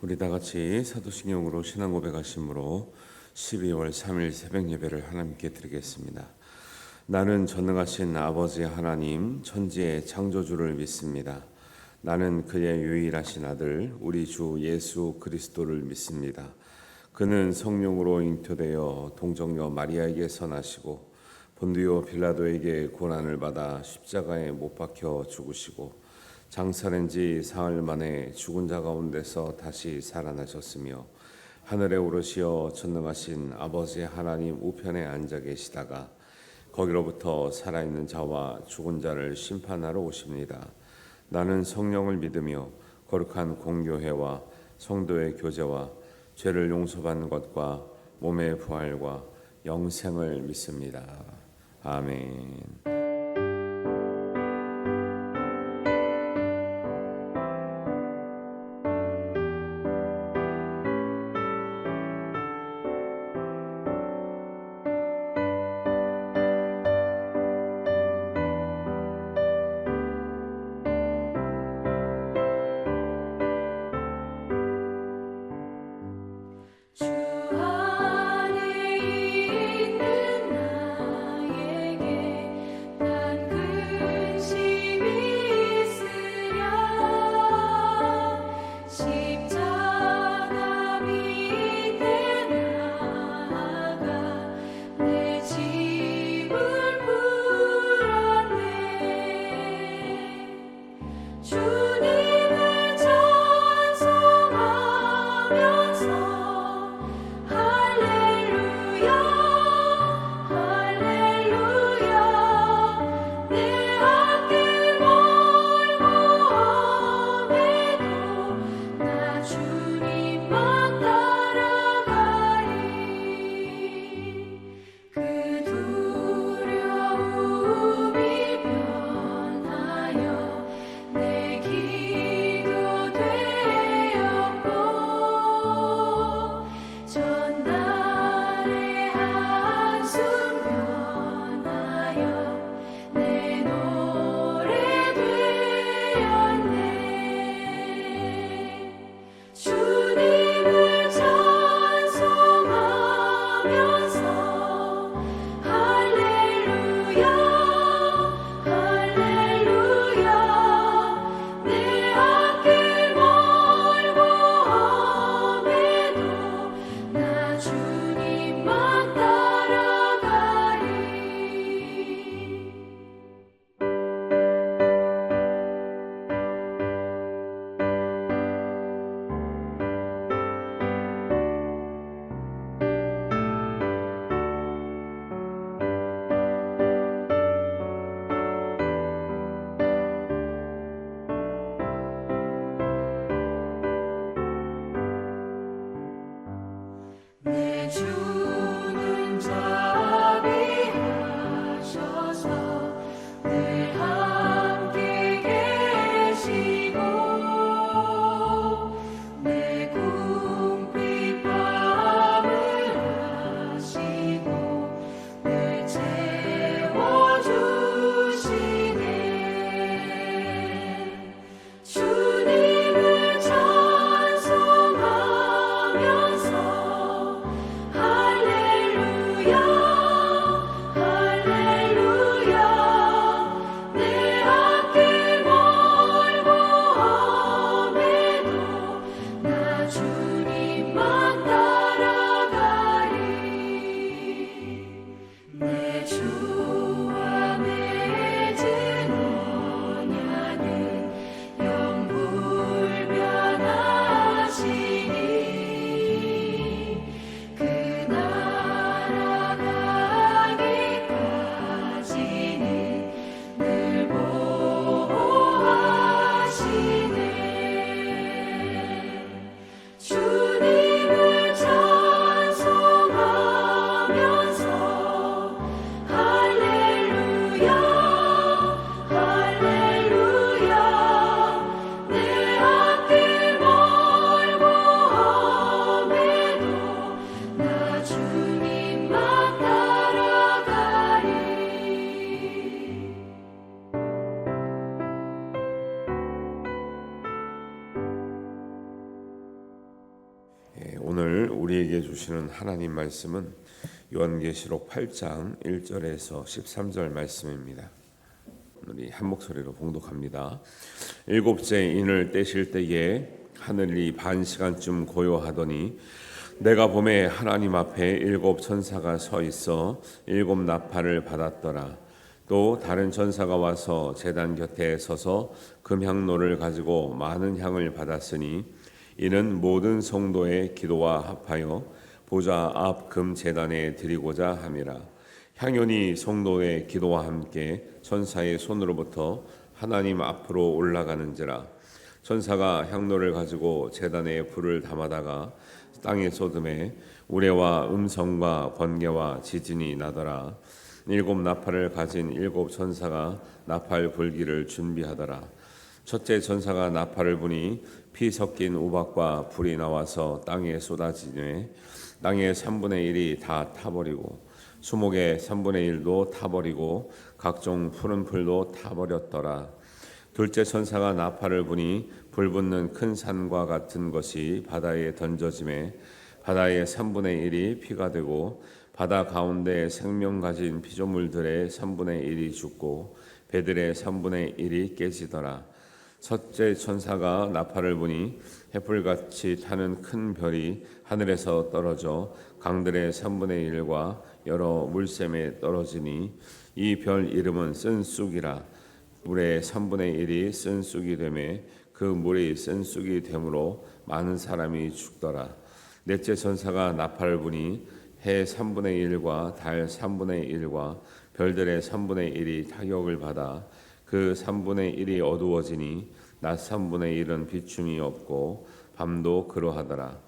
우리 다 같이 사도신경으로 신앙 고백하심으로 12월 3일 새벽 예배를 하나님께 드리겠습니다. 나는 전능하신 아버지 하나님 천지의 창조주를 믿습니다. 나는 그의 유일하신 아들 우리 주 예수 그리스도를 믿습니다. 그는 성령으로 잉태되어 동정녀 마리아에게서 나시고 본디오 빌라도에게 고난을 받아 십자가에 못 박혀 죽으시고 장사된 지 사흘 만에 죽은 자 가운데서 다시 살아나셨으며 하늘에 오르시어 전능하신 아버지 하나님 우편에 앉아 계시다가 거기로부터 살아있는 자와 죽은 자를 심판하러 오십니다. 나는 성령을 믿으며 거룩한 공교회와 성도의 교제와 죄를 용서받는 것과 몸의 부활과 영생을 믿습니다. 아멘. 주 오늘 우리에게 주시는 하나님 말씀은 요한계시록 8장 1절에서 13절 말씀입니다. 우리 한 목소리로 봉독합니다. 일곱째 인을 떼실 때에 하늘이 반 시간쯤 고요하더니 내가 보매 하나님 앞에 일곱 천사가 서 있어 일곱 나팔을 받았더라. 또 다른 천사가 와서 제단 곁에 서서 금향로를 가지고 많은 향을 받았으니 이는 모든 성도의 기도와 합하여 보좌 앞 금 제단에 드리고자 함이라. 향연이 성도의 기도와 함께 천사의 손으로부터 하나님 앞으로 올라가는지라. 천사가 향로를 가지고 제단에 불을 담아다가 땅에 쏟음에 우레와 음성과 번개와 지진이 나더라. 일곱 나팔을 가진 일곱 천사가 나팔 불기를 준비하더라. 첫째 천사가 나팔을 부니 피 섞인 우박과 불이 나와서 땅에 쏟아지매 땅의 3분의 1이 다 타버리고 수목의 3분의 1도 타버리고 각종 푸른 풀도 타버렸더라. 둘째 천사가 나팔을 부니 불붙는 큰 산과 같은 것이 바다에 던져지매 바다의 3분의 1이 피가 되고 바다 가운데 생명 가진 피조물들의 3분의 1이 죽고 배들의 3분의 1이 깨지더라. 첫째 천사가 나팔을 부니 횃불같이 타는 큰 별이 하늘에서 떨어져 강들의 3분의 1과 여러 물샘에 떨어지니 이 별 이름은 쓴쑥이라. 물의 3분의 1이 쓴쑥이 되매 그 물이 쓴쑥이 되므로 많은 사람이 죽더라. 넷째 천사가 나팔을 부니 해 3분의 1과 달 3분의 1과 별들의 3분의 1이 타격을 받아 그 3분의 1이 어두워지니 낮 3분의 1은 비춤이 없고 밤도 그러하더라.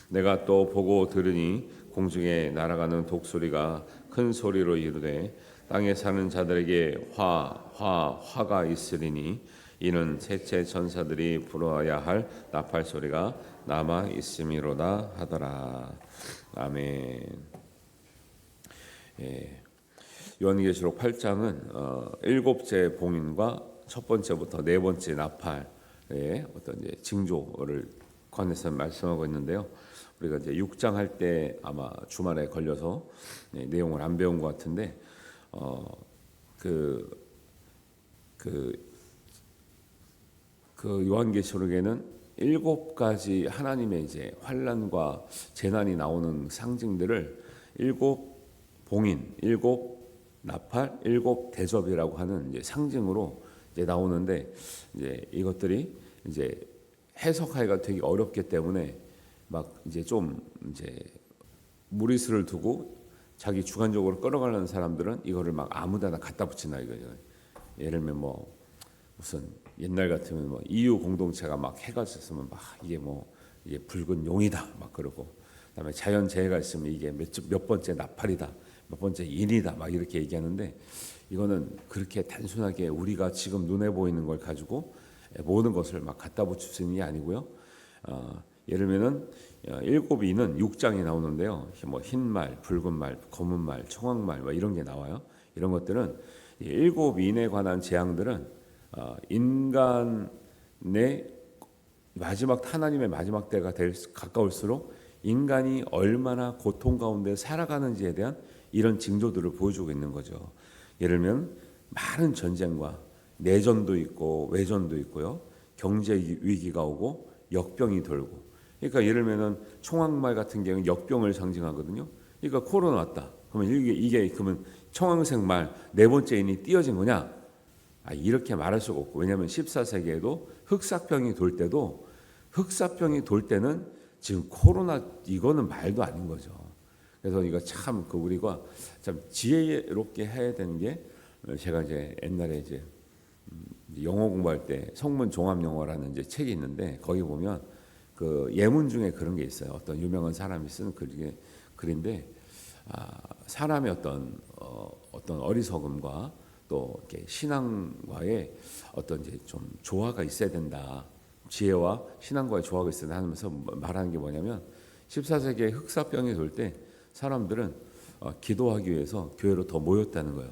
내가 또 보고 들으니 공중에 날아가는 독수리가 큰 소리로 이르되 땅에 사는 자들에게 화가 있으리니 이는 셋째 천사들이 불어야 할 나팔 소리가 남아 있음이로다 하더라. 아멘. 요한계시록 8장은 일곱째 봉인과 첫 번째부터 네 번째 나팔의 어떤 이제 징조를 관해서 말씀하고 있는데요. 우리가 이제 6장 할 때 아마 주말에 걸려서 내용을 안 배운 것 같은데 요한계시록에는 일곱 가지 하나님의 이제 환난과 재난이 나오는 상징들을 일곱 봉인, 일곱 나팔, 일곱 대접이라고 하는 이제 상징으로 이제 나오는데 이제 이것들이 이제 해석하기가 되게 어렵기 때문에 막 이제 좀 이제 무리수를 두고 자기 주관적으로 끌어가려는 사람들은 이거를 막 아무데나 갖다 붙인다 이거죠. 예를 들면 뭐 무슨 옛날 같으면 뭐 이유 공동체가 막 해가 있으면 막 이게 뭐 이게 붉은 용이다 막 그러고 그다음에 자연 재해가 있으면 이게 몇 번째 나팔이다 몇 번째 인이다 막 이렇게 얘기하는데 이거는 그렇게 단순하게 우리가 지금 눈에 보이는 걸 가지고 모든 것을 막 갖다 붙일 수 있는 게 아니고요. 예를 들면은 일곱 인은 6장에 나오는데요. 뭐 흰말, 붉은 말, 검은 말, 청황말 뭐 이런 게 나와요. 이런 것들은 일곱 인에 관한 재앙들은 인간의 하나님의 마지막 때가 가까울수록 인간이 얼마나 고통 가운데 살아가는지에 대한 이런 징조들을 보여주고 있는 거죠. 예를 들면 많은 전쟁과 내전도 있고 외전도 있고요. 경제 위기가 오고 역병이 돌고. 그러니까 예를 들면은 청황말 같은 경우는 역병을 상징하거든요. 그러니까 코로나 왔다. 그러면 이게 그러면 청황색 말 네 번째 인이 띄어진 거냐? 이렇게 말할 수가 없고 왜냐하면 14세기에도 흑사병이 돌 때는 지금 코로나 이거는 말도 아닌 거죠. 그래서 이거 참 우리가 참 지혜롭게 해야 되는 게 제가 이제 옛날에 이제 영어 공부할 때 성문 종합 영어라는 이제 책이 있는데 거기 보면 그 예문 중에 그런 게 있어요. 어떤 유명한 사람이 쓴 글인데 사람의 어떤 어리석음과 또 이렇게 신앙과의 어떤 이제 좀 조화가 있어야 된다. 지혜와 신앙과의 조화가 있어야 된다 하면서 말하는 게 뭐냐면 14세기에 흑사병이 돌 때 사람들은 기도하기 위해서 교회로 더 모였다는 거예요.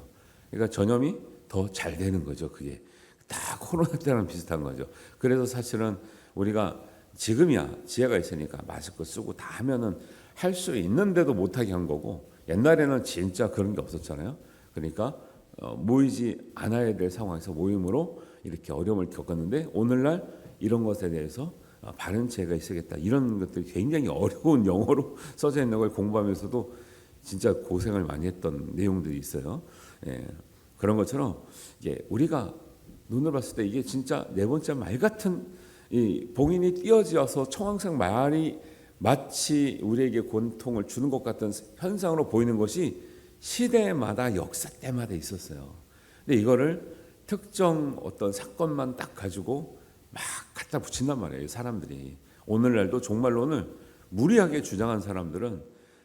그러니까 전염이 더 잘 되는 거죠. 그게 다 코로나 때랑 비슷한 거죠. 그래서 사실은 우리가 지금이야 지혜가 있으니까 마스크 쓰고 다 하면은 할 수 있는데도 못하게 한 거고, 옛날에는 진짜 그런 게 없었잖아요. 그러니까 모이지 않아야 될 상황에서 모임으로 이렇게 어려움을 겪었는데, 오늘날 이런 것에 대해서 바른 지혜가 있어야겠다, 이런 것들이 굉장히 어려운 영어로 써져 있는 걸 공부하면서도 진짜 고생을 많이 했던 내용들이 있어요. 예, 그런 것처럼 이게 우리가 눈을 봤을 때 이게 진짜 네 번째 말 같은 이 봉인이 띄어지어서 청황색 말이 마치 우리에게 고통을 주는 것 같은 현상으로 보이는 것이 시대마다 역사 때마다 있었어요. 근데 이거를 특정 어떤 사건만 딱 가지고 막 갖다 붙인단 말이에요, 사람들이. 오늘날도 종말론을 무리하게 주장한 사람들은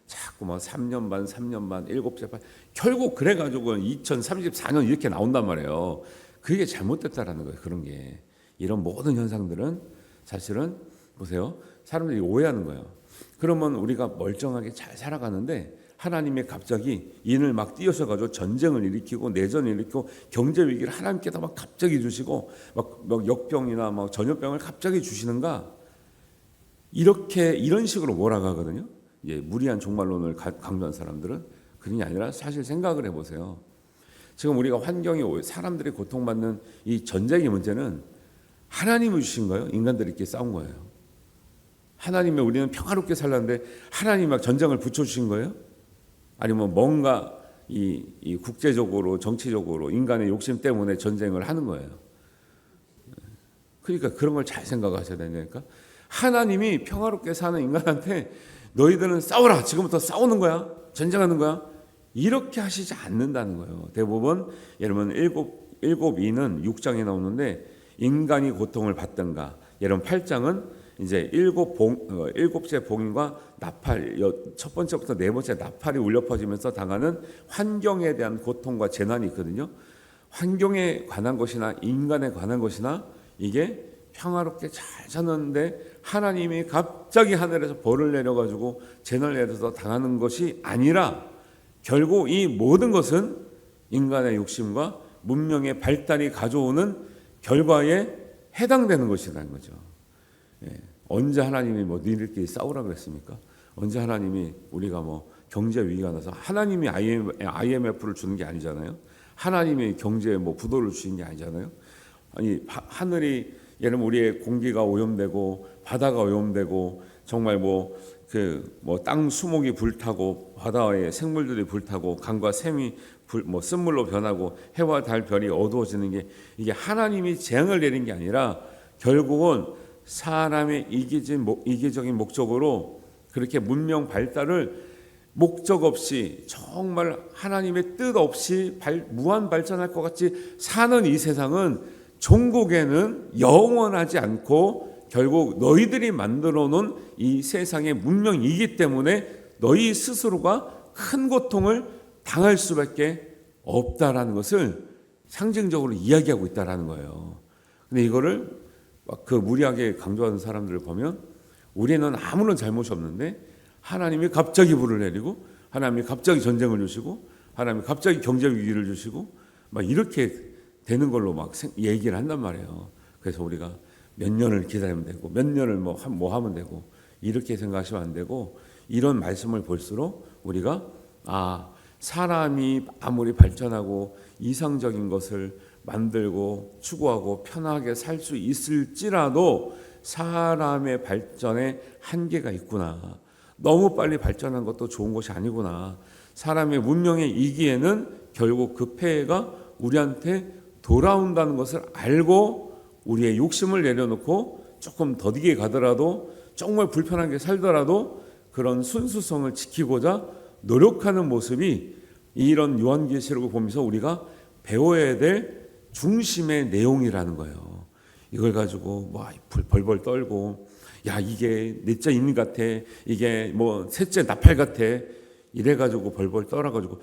자꾸 막 3년 반, 3년 반, 7째 반, 결국 그래가지고 2034년 이렇게 나온단 말이에요. 그게 잘못됐다라는 거예요. 그런 게, 이런 모든 현상들은 사실은 보세요, 사람들이 오해하는 거예요. 그러면 우리가 멀쩡하게 잘 살아가는데 하나님이 갑자기 인을 막 띄우셔가지고 전쟁을 일으키고 내전을 일으키고 경제 위기를 하나님께서 막 갑자기 주시고 막 역병이나 막 전염병을 갑자기 주시는가, 이렇게 이런 식으로 몰아가거든요. 예, 무리한 종말론을 강조한 사람들은. 그런 게 아니라 사실 생각을 해보세요. 지금 우리가 환경이, 사람들이 고통받는 이 전쟁의 문제는 하나님이 주신 거예요? 인간들이 이렇게 싸운 거예요? 하나님이 우리는 평화롭게 살았는데 하나님이 막 전쟁을 붙여주신 거예요? 아니면 뭔가 이 국제적으로 정치적으로 인간의 욕심 때문에 전쟁을 하는 거예요? 그러니까 그런 걸 잘 생각하셔야 되니까, 하나님이 평화롭게 사는 인간한테 너희들은 싸워라, 지금부터 싸우는 거야, 전쟁하는 거야, 이렇게 하시지 않는다는 거예요. 대부분 여러분 일곱 이는 6장에 나오는데 인간이 고통을 받든가, 여러분 8장은 이제 일곱째 봉인과 나팔, 첫 번째부터 네 번째 나팔이 울려 퍼지면서 당하는 환경에 대한 고통과 재난이 있거든요. 환경에 관한 것이나 인간에 관한 것이나 이게 평화롭게 잘 사는데 하나님이 갑자기 하늘에서 벌을 내려가지고 재난을 내려서 당하는 것이 아니라, 결국 이 모든 것은 인간의 욕심과 문명의 발달이 가져오는 결과에 해당되는 것이라는 거죠. 예. 언제 하나님이 뭐 너희들끼리 싸우라 그랬습니까? 언제 하나님이 우리가 뭐 경제 위기가 나서 하나님이 IMF를 주는 게 아니잖아요. 하나님이 경제에 뭐 부도를 주신 게 아니잖아요. 아니 하늘이, 예를 우리의 공기가 오염되고 바다가 오염되고 정말 땅 수목이 불타고 바다의 생물들이 불타고 강과 샘이 쓴물로 변하고 해와 달 별이 어두워지는 게, 이게 하나님이 재앙을 내린 게 아니라 결국은 사람의 이기적인 목적으로 그렇게 문명 발달을 목적 없이 정말 하나님의 뜻 없이 무한 발전할 것 같이 사는 이 세상은 종국에는 영원하지 않고 결국 너희들이 만들어 놓은 이 세상의 문명이기 때문에 너희 스스로가 큰 고통을 당할 수밖에 없다라는 것을 상징적으로 이야기하고 있다라는 거예요. 근데 이거를 그 무리하게 강조하는 사람들을 보면 우리는 아무런 잘못이 없는데 하나님이 갑자기 불을 내리고 하나님이 갑자기 전쟁을 주시고 하나님이 갑자기 경제 위기를 주시고 막 이렇게 되는 걸로 막 얘기를 한단 말이에요. 그래서 우리가 몇 년을 기다리면 되고 몇 년을 뭐 하면 되고 이렇게 생각하시면 안 되고, 이런 말씀을 볼수록 우리가 사람이 아무리 발전하고 이상적인 것을 만들고 추구하고 편하게 살 수 있을지라도 사람의 발전에 한계가 있구나. 너무 빨리 발전한 것도 좋은 것이 아니구나. 사람의 문명의 이기에는 결국 그 폐해가 우리한테 돌아온다는 것을 알고 우리의 욕심을 내려놓고 조금 더디게 가더라도 정말 불편하게 살더라도 그런 순수성을 지키고자 노력하는 모습이 이런 요한계시록을 보면서 우리가 배워야 될 중심의 내용이라는 거예요. 이걸 가지고 뭐 벌벌 떨고 야 이게 넷째 인 같아, 이게 뭐 셋째 나팔 같아, 이래가지고 벌벌 떨어가지고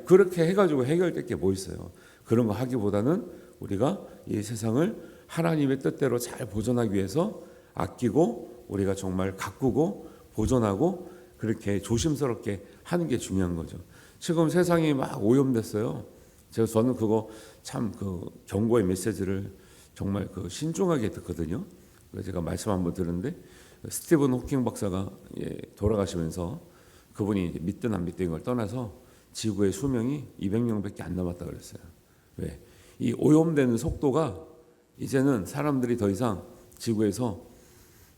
그렇게 해가지고 해결될 게 뭐 있어요. 그런 거 하기보다는 우리가 이 세상을 하나님의 뜻대로 잘 보존하기 위해서 아끼고 우리가 정말 가꾸고 보존하고 그렇게 조심스럽게 하는 게 중요한 거죠. 지금 세상이 막 오염됐어요. 저는 그거 참 그 경고의 메시지를 정말 신중하게 듣거든요. 제가 말씀 한번 들었는데 스티븐 호킹 박사가 돌아가시면서 그분이 믿든 안 믿든 걸 떠나서 지구의 수명이 200년밖에 안 남았다 그랬어요. 왜? 이 오염되는 속도가 이제는 사람들이 더 이상 지구에서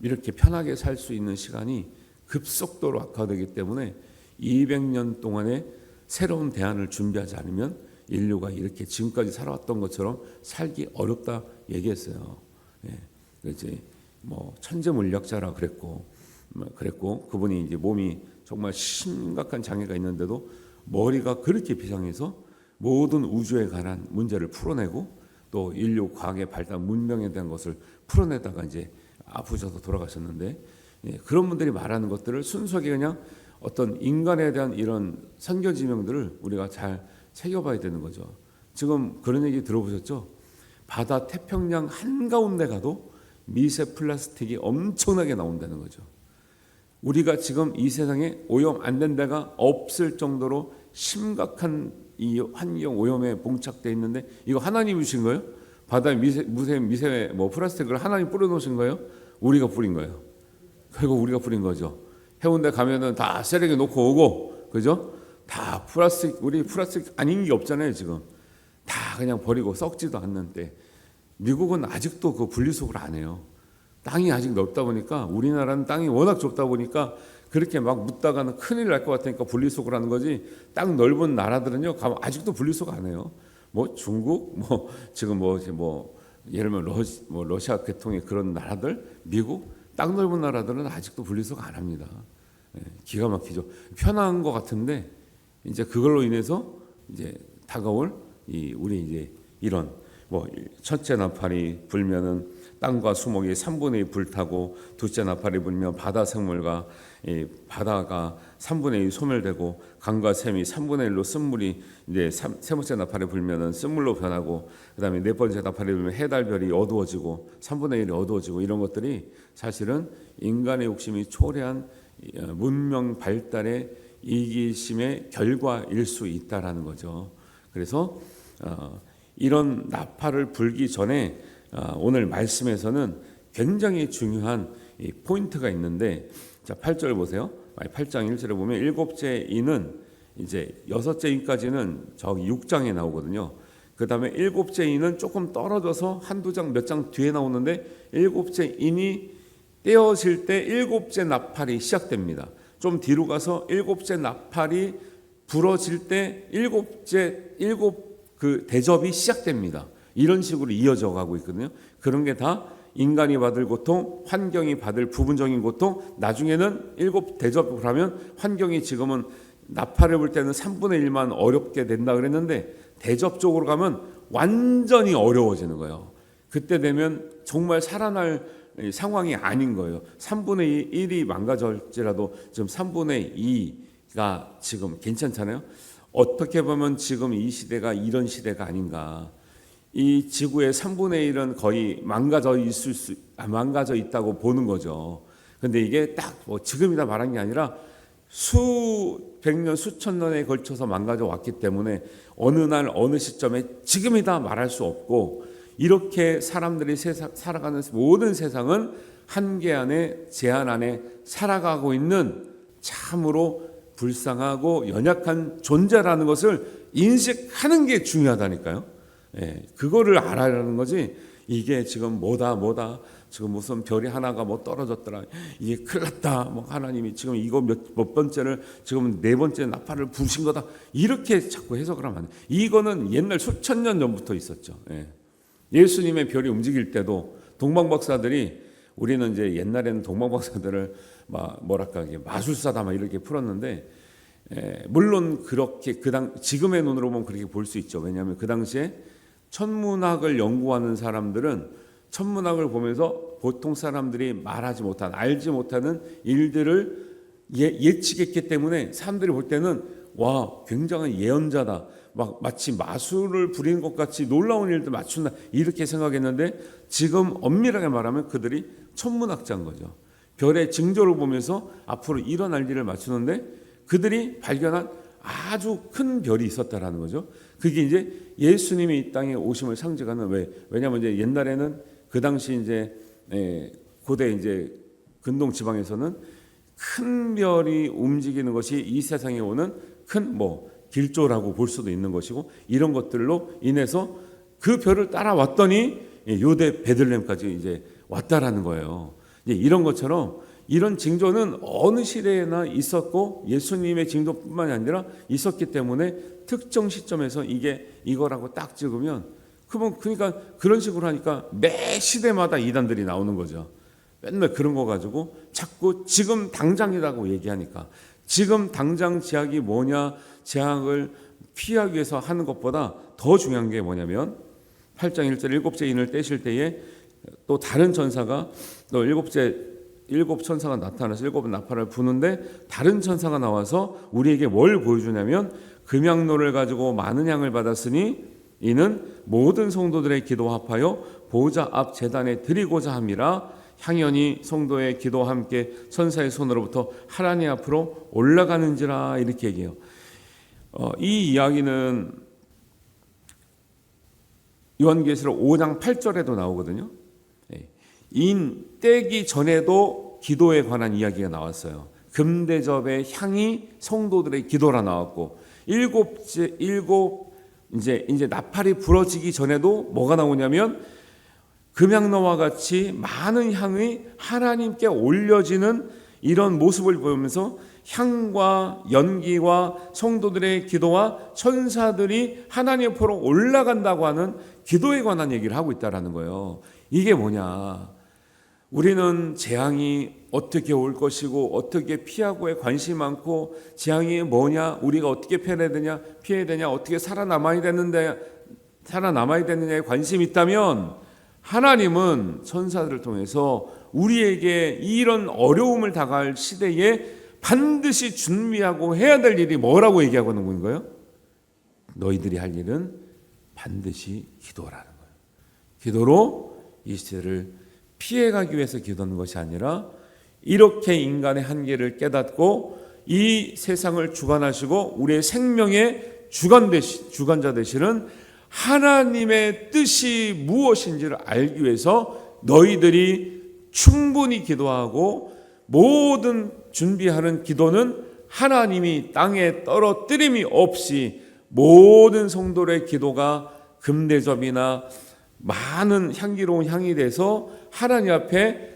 이렇게 편하게 살 수 있는 시간이 급속도로 악화되기 때문에 200년 동안의 새로운 대안을 준비하지 않으면 인류가 이렇게 지금까지 살아왔던 것처럼 살기 어렵다 얘기했어요. 이제 뭐 천재 물리학자라 그랬고 그분이 이제 몸이 정말 심각한 장애가 있는데도 머리가 그렇게 비상해서 모든 우주에 관한 문제를 풀어내고 또 인류 과학의 발달 문명에 대한 것을 풀어내다가 이제 아프셔서 돌아가셨는데 그런 분들이 말하는 것들을 순수하게 그냥 어떤 인간에 대한 이런 선교 지명들을 우리가 잘 새겨봐야 되는 거죠. 지금 그런 얘기 들어보셨죠? 바다 태평양 한가운데 가도 미세 플라스틱이 엄청나게 나온다는 거죠. 우리가 지금 이 세상에 오염 안 된 데가 없을 정도로 심각한 이 환경 오염에 봉착돼 있는데 이거 하나님이 주신 거예요? 바다에 미세 플라스틱을 하나님 뿌려놓으신 거예요? 우리가 뿌린 거예요. 결국 우리가 뿌린 거죠. 해운대 가면은 다 쓰레기 놓고 오고, 그죠? 다 우리 플라스틱 아닌 게 없잖아요, 지금. 다 그냥 버리고 썩지도 않는데. 미국은 아직도 그 분리수거를 안 해요. 땅이 아직 넓다 보니까, 우리나라는 땅이 워낙 좁다 보니까 그렇게 막 묻다가는 큰일 날 것 같으니까 분리수거를 하는 거지. 땅 넓은 나라들은요, 가면 아직도 분리수거 안 해요. 뭐 중국, 지금 예를 들면 러시아 계통의 그런 나라들, 미국, 땅 넓은 나라들은 아직도 분리수거 안 합니다. 기가 막히죠. 편한 것 같은데 이제 그걸로 인해서 이제 다가올 우리 이제 이런 첫째 나팔이 불면은 땅과 수목이 3분의 2 불타고 둘째 나팔이 불면 바다 생물과 바다가 3분의 2 소멸되고 강과 샘이 3분의 1로 쓴물이 이제 세 번째 나팔이 불면은 쓴물로 변하고 그다음에 네 번째 나팔이 불면 해달별이 어두워지고 3분의 1이 어두워지고 이런 것들이 사실은 인간의 욕심이 초래한 문명 발달의 이기심의 결과일 수 있다라는 거죠. 그래서 이런 나팔을 불기 전에 오늘 말씀에서는 굉장히 중요한 포인트가 있는데 자 8절 보세요. 8장 1절에 보면 일곱째 인은 이제 여섯째 인까지는 저기 6장에 나오거든요. 그 다음에 일곱째 인은 조금 떨어져서 한두 장 몇 장 뒤에 나오는데 일곱째 인이 떼어질 때 일곱째 나팔이 시작됩니다. 좀 뒤로 가서 일곱째 나팔이 불어질 때 일곱 그 대접이 시작됩니다. 이런 식으로 이어져 가고 있거든요. 그런 게 다 인간이 받을 고통, 환경이 받을 부분적인 고통, 나중에는 일곱 대접을 하면 환경이 지금은 나팔을 불 때는 3분의 1만 어렵게 된다 그랬는데 대접 쪽으로 가면 완전히 어려워지는 거예요. 그때 되면 정말 살아날 상황이 아닌 거예요. 3분의 1이 망가질지라도 지금 3분의 2가 지금 괜찮잖아요. 어떻게 보면 지금 이 시대가 이런 시대가 아닌가. 이 지구의 3분의 1은 거의 망가져 있다고 보는 거죠. 근데 이게 딱 지금이다 말한 게 아니라 수백 년, 수천 년에 걸쳐서 망가져 왔기 때문에 어느 날 어느 시점에 지금이다 말할 수 없고 이렇게 사람들이 살아가는 모든 세상은 한계 안에 제한 안에 살아가고 있는 참으로 불쌍하고 연약한 존재라는 것을 인식하는 게 중요하다니까요. 그거를 알아야하는 거지. 이게 지금 뭐다 지금 무슨 별이 하나가 떨어졌더라 이게 큰일 났다 하나님이 지금 이거 몇 번째를 지금 네 번째 나팔을 부신 거다 이렇게 자꾸 해석을 하면 안 돼. 이거는 옛날 수천 년 전부터 있었죠. 예수님의 별이 움직일 때도 동방박사들이 우리는 이제 옛날에는 동방박사들을 뭐랄까 마술사다 이렇게 풀었는데 물론 그렇게 지금의 눈으로 보면 그렇게 볼 수 있죠. 왜냐하면 그 당시에 천문학을 연구하는 사람들은 천문학을 보면서 보통 사람들이 말하지 못한 알지 못하는 일들을 예측했기 때문에 사람들이 볼 때는 와 굉장한 예언자다 마치 마술을 부리는 것 같이 놀라운 일들 맞춘다 이렇게 생각했는데 지금 엄밀하게 말하면 그들이 천문학자인 거죠. 별의 징조를 보면서 앞으로 일어날 일을 맞추는데 그들이 발견한 아주 큰 별이 있었다라는 거죠. 그게 이제 예수님이 이 땅에 오심을 상징하는 왜냐하면 이제 옛날에는 그 당시 이제 고대 이제 근동 지방에서는 큰 별이 움직이는 것이 이 세상에 오는 큰 길조라고 볼 수도 있는 것이고, 이런 것들로 인해서 그 별을 따라왔더니 요대 베들레헴까지 이제 왔다라는 거예요. 이제 이런 것처럼 이런 징조는 어느 시대에나 있었고 예수님의 징조뿐만이 아니라 있었기 때문에 특정 시점에서 이게 이거라고 딱 찍으면 그러니까 그런 식으로 하니까 매 시대마다 이단들이 나오는 거죠. 맨날 그런 거 가지고 자꾸 지금 당장이라고 얘기하니까, 지금 당장 재앙이 뭐냐, 재앙을 피하기 위해서 하는 것보다 더 중요한 게 뭐냐면 8장 1절 일곱째 인을 떼실 때에 또 다른 천사가 또 일곱 천사가 나타나서 일곱 나팔을 부는데 다른 천사가 나와서 우리에게 뭘 보여주냐면 금양로를 가지고 많은 향을 받았으니 이는 모든 성도들의 기도와 합하여 보좌 앞 제단에 드리고자 함이라. 향연이 성도의 기도와 함께 천사의 손으로부터 하나님 앞으로 올라가는지라. 이렇게 얘기해요. 이 이야기는 요한계시록 5장 8절에도 나오거든요. 인 떼기 전에도 기도에 관한 이야기가 나왔어요. 금대접의 향이 성도들의 기도라 나왔고, 이제 나팔이 부러지기 전에도 뭐가 나오냐면 금양로와 같이 많은 향이 하나님께 올려지는 이런 모습을 보면서 향과 연기와 성도들의 기도와 천사들이 하나님 앞으로 올라간다고 하는 기도에 관한 얘기를 하고 있다라는 거예요. 이게 뭐냐? 우리는 재앙이 어떻게 올 것이고 어떻게 피하고에 관심이 많고, 재앙이 뭐냐, 우리가 어떻게 피해야 되냐, 어떻게 살아남아야 되느냐에 관심이 있다면, 하나님은 천사들을 통해서 우리에게 이런 어려움을 당할 시대에 반드시 준비하고 해야 될 일이 뭐라고 얘기하고 있는 거예요? 너희들이 할 일은 반드시 기도라는 거예요. 기도로 이 시대를 피해가기 위해서 기도하는 것이 아니라, 이렇게 인간의 한계를 깨닫고 이 세상을 주관하시고 우리의 생명의 주관자 되시는 하나님의 뜻이 무엇인지를 알기 위해서 너희들이 충분히 기도하고, 모든 준비하는 기도는 하나님이 땅에 떨어뜨림이 없이 모든 성도의 기도가 금대접이나 많은 향기로운 향이 돼서 하나님 앞에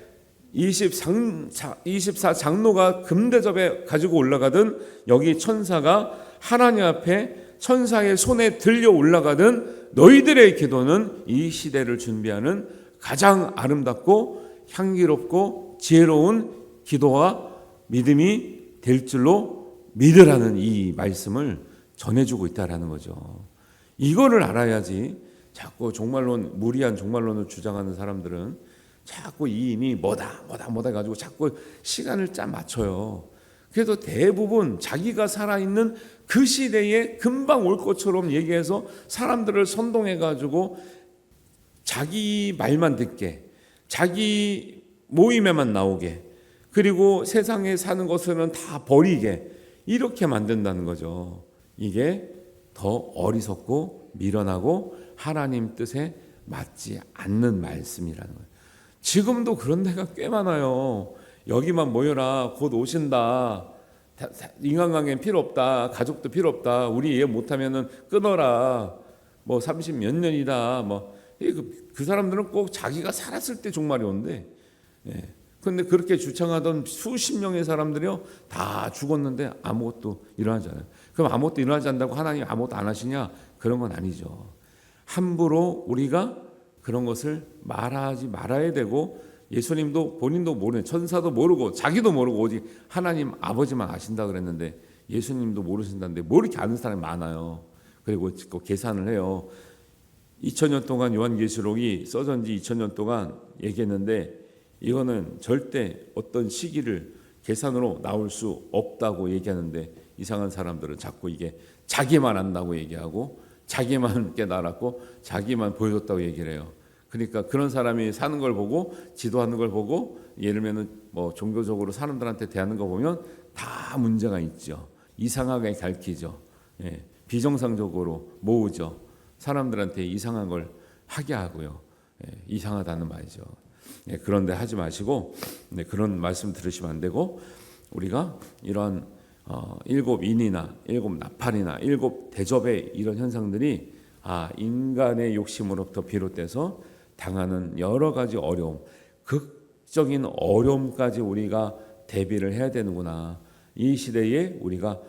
24장로가 금대접에 가지고 올라가든, 여기 천사가 하나님 앞에 천사의 손에 들려 올라가든, 너희들의 기도는 이 시대를 준비하는 가장 아름답고 향기롭고 지혜로운 기도와 믿음이 될 줄로 믿으라는 이 말씀을 전해주고 있다라는 거죠. 이거를 알아야지 자꾸 무리한 종말론을 주장하는 사람들은 자꾸 이 힘이 뭐다 가지고 자꾸 시간을 맞춰요. 그래도 대부분 자기가 살아있는 그 시대에 금방 올 것처럼 얘기해서 사람들을 선동해 가지고 자기 말만 듣게, 자기 모임에만 나오게, 그리고 세상에 사는 것은 다 버리게, 이렇게 만든다는 거죠. 이게 더 어리석고 미련하고 하나님 뜻에 맞지 않는 말씀이라는 거예요. 지금도 그런 데가 꽤 많아요. 여기만 모여라, 곧 오신다, 인간관계는 필요 없다, 가족도 필요 없다, 우리 이해 못하면 끊어라, 30 몇 년이다, 그 사람들은 꼭 자기가 살았을 때 종말이 온대. 그런데 그렇게 주창하던 수십 명의 사람들이요 다 죽었는데 아무것도 일어나지 않아요. 그럼 아무것도 일어나지 않는다고 하나님 아무것도 안 하시냐? 그런 건 아니죠. 함부로 우리가 그런 것을 말하지 말아야 되고, 예수님도 본인도 모르는, 천사도 모르고 자기도 모르고 오직 하나님 아버지만 아신다 그랬는데 예수님도 모르신다는데 뭐 이렇게 아는 사람이 많아요. 그리고 계산을 해요. 2000년 동안 요한계시록이 써진 지 2000년 동안 얘기했는데, 이거는 절대 어떤 시기를 계산으로 나올 수 없다고 얘기하는데, 이상한 사람들은 자꾸 이게 자기만 안다고 얘기하고, 자기만 깨달았고 자기만 보여줬다고 얘기를 해요. 그러니까 그런 사람이 사는 걸 보고, 지도하는 걸 보고, 예를 들면 종교적으로 사람들한테 대하는 거 보면 다 문제가 있죠. 이상하게 가르치죠. 비정상적으로 모으죠. 사람들한테 이상한 걸 하게 하고요. 이상하다는 말이죠. 그런데 하지 마시고 그런 말씀 들으시면 안 되고 우리가 이러한 일곱 인이나 일곱 나팔이나 일곱 대접의 이런 현상들이 인간의 욕심으로부터 비롯돼서 당하는 여러 가지 어려움, 극적인 어려움까지 우리가 대비를 해야 되는구나. 이 시대에 우리가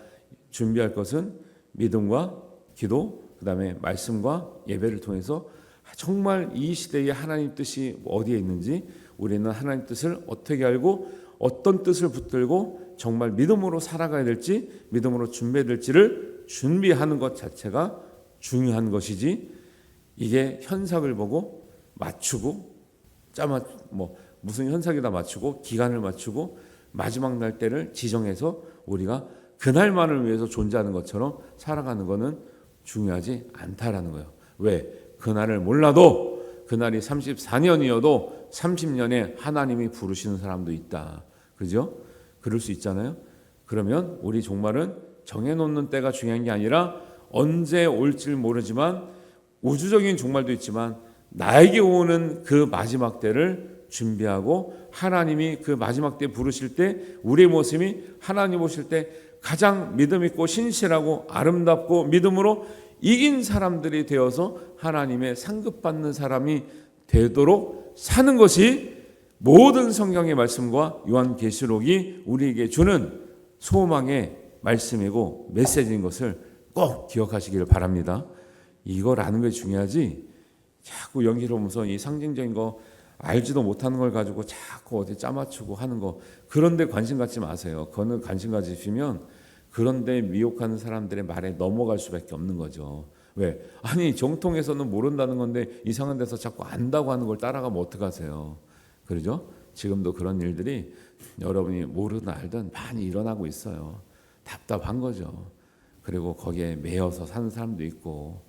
준비할 것은 믿음과 기도, 그다음에 말씀과 예배를 통해서 정말 이 시대에 하나님 뜻이 어디에 있는지 우리는 하나님 뜻을 어떻게 알고 어떤 뜻을 붙들고 정말 믿음으로 살아가야 될지 믿음으로 준비해야 될지를 준비하는 것 자체가 중요한 것이지 이게 현상을 보고 맞추고 무슨 현상에다 맞추고 기간을 맞추고 마지막 날 때를 지정해서 우리가 그날만을 위해서 존재하는 것처럼 살아가는 것은 중요하지 않다라는 거예요. 왜? 그날을 몰라도 그날이 34년이어도 30년에 하나님이 부르시는 사람도 있다. 그죠? 그럴 수 있잖아요. 그러면 우리 종말은 정해놓는 때가 중요한 게 아니라 언제 올지 모르지만 우주적인 종말도 있지만 나에게 오는 그 마지막 때를 준비하고 하나님이 그 마지막 때 부르실 때 우리의 모습이 하나님 오실 때 가장 믿음 있고 신실하고 아름답고 믿음으로 이긴 사람들이 되어서 하나님의 상급받는 사람이 되도록 사는 것이 모든 성경의 말씀과 요한계시록이 우리에게 주는 소망의 말씀이고 메시지인 것을 꼭 기억하시기를 바랍니다. 이걸 아는 게 중요하지 자꾸 연기로면서 이 상징적인 거 알지도 못하는 걸 가지고 자꾸 어디 짜맞추고 하는 거 그런 데 관심 갖지 마세요. 그거는 관심 가지시면 그런 데 미혹하는 사람들의 말에 넘어갈 수밖에 없는 거죠. 왜? 아니 정통에서는 모른다는 건데 이상한 데서 자꾸 안다고 하는 걸 따라가면 어떡하세요? 그러죠? 지금도 그런 일들이 여러분이 모르든 알든 많이 일어나고 있어요. 답답한 거죠. 그리고 거기에 매여서 사는 사람도 있고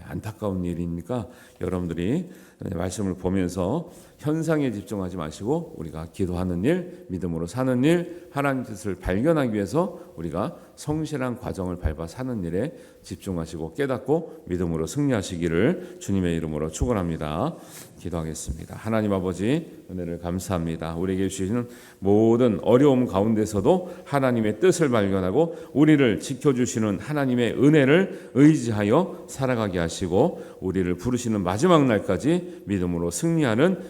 안타까운 일이니까 여러분들이 말씀을 보면서 현상에 집중하지 마시고 우리가 기도하는 일, 믿음으로 사는 일, 하나님 뜻을 발견하기 위해서 우리가 성실한 과정을 밟아 사는 일에 집중하시고 깨닫고 믿음으로 승리하시기를 주님의 이름으로 축원합니다. 기도하겠습니다. 하나님 아버지 은혜를 감사합니다. 우리에게 주시는 모든 어려움 가운데서도 하나님의 뜻을 발견하고 우리를 지켜주시는 하나님의 은혜를 의지하여 살아가게 하시고 우리를 부르시는 마지막 날까지 믿음으로 승리하는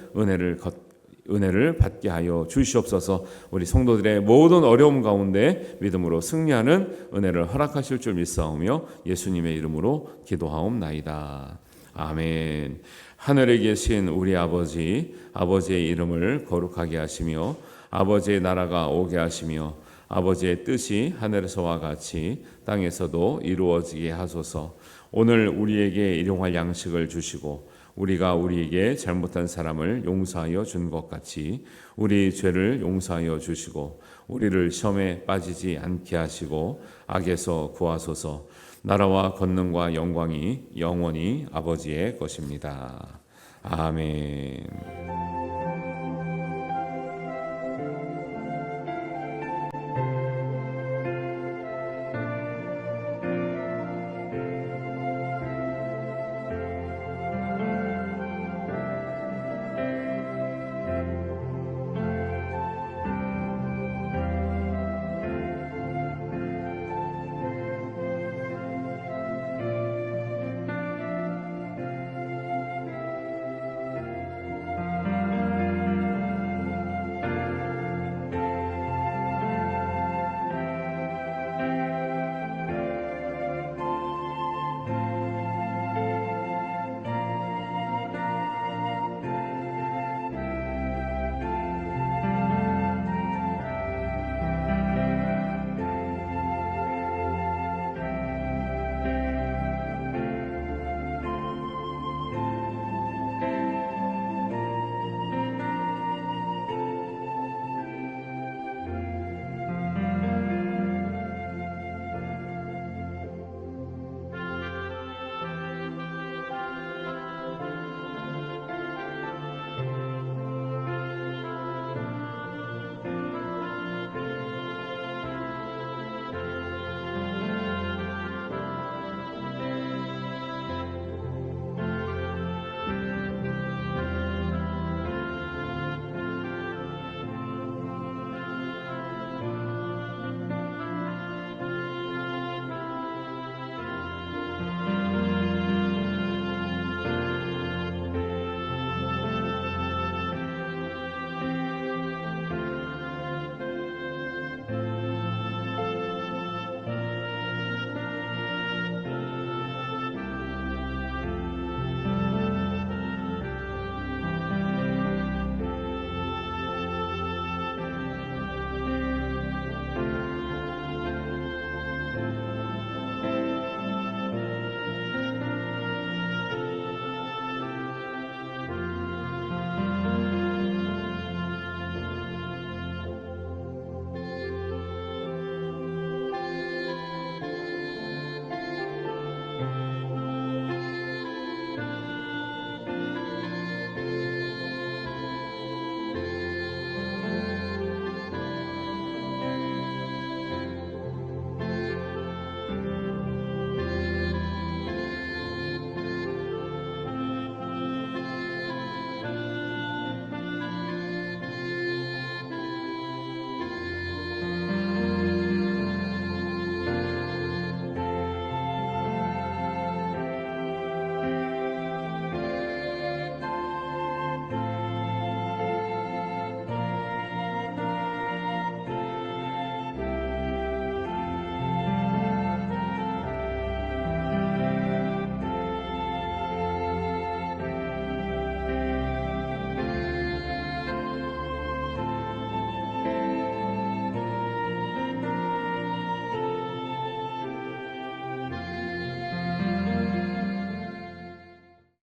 은혜를 받게 하여 주시옵소서. 우리 성도들의 모든 어려움 가운데 믿음으로 승리하는 은혜를 허락하실 줄 믿사오며 예수님의 이름으로 기도하옵나이다. 아멘. 하늘에 계신 우리 아버지의 이름을 거룩하게 하시며 아버지의 나라가 오게 하시며 아버지의 뜻이 하늘에서와 같이 땅에서도 이루어지게 하소서. 오늘 우리에게 일용할 양식을 주시고 우리가 우리에게 잘못한 사람을 용서하여 준 것 같이 우리 죄를 용서하여 주시고 우리를 시험에 빠지지 않게 하시고 악에서 구하소서. 나라와 권능과 영광이 영원히 아버지의 것입니다. 아멘.